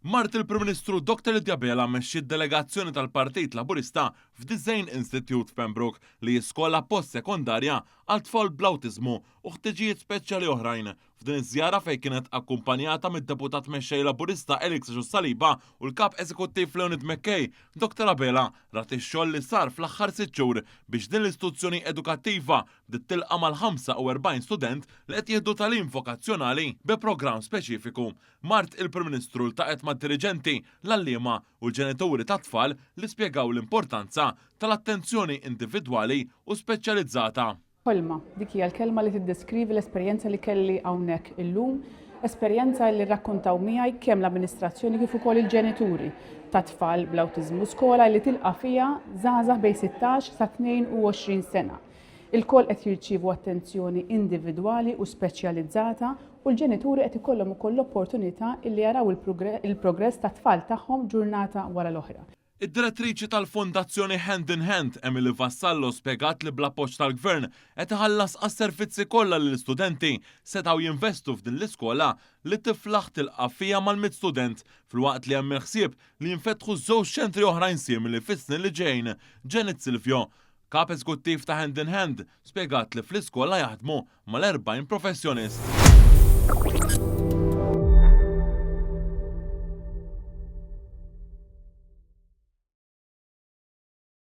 Mart il-Prim Ministru Dr. Lidia Bela mexxiet delegazzjoni tal-Partit Laburista f'Design Institute f'Pembroke li jiskola post-sekondarja għal tfal bl-awtiżmu u ħtiġijiet speċjali oħrajn. F'din iż-żjara fejn kienet akkumpanjata mid-deputat mexxej Laburista Elix Saliba u l-kap eżekuttiv Leonid McKay, Dr. Bela rat ix-xogħol li sar fl-aħħar 6 xhur biex din l-istituzzjoni edukattiva bdiet tilqa' mal-45 student li qed jieħdu tagħlim vokazzjonali bi programm speċifiku. Mart il-Prim Ministru ltaqet mad-dirigenti, l-allima u l-ġenituri ta' tfal li spjegaw l-importanza tal-attenzjoni individwali u speċjalizzata. Kolma, dik hija l-kelma li tiddeskrivi l-esperjenza li kelli hawnhekk illum, esperjenza li rrakkuntaw miegħi kemm l-amministrazzjoni kif ukoll il-ġenituri ta' tfal bl-awtiżmu skola li tilqa' fiha żgħażagħ bejn 16 sa 22 sena. Il-koll qed jirċievu attenzjoni individwali u speċjalizzata u l-ġenituri qed ikollhom ukoll l-opportunità li jaraw il-progress ta' tfal tagħhom ġurnata wara l-oħra. Id-direttriċi tal-Fondazzjoni Hand in Hand, Emily Vassallo, spjegat li bl-appoġġ tal-Gvern qed iħallas għas-servizzi kollha lill-istudenti setgħu jinvestu f'din l-iskola li tiflaħ tilqa' fiha mal-100 student filwaqt li hemm ħsieb li jinfetħu żewġ ċentri oħrajn simili fis-snin li ġejjin. Janet Silvio, kap eżekuttiv ta' Hand in Hand, spjegat li fl-iskola jaħdmu mal-40 professjonist.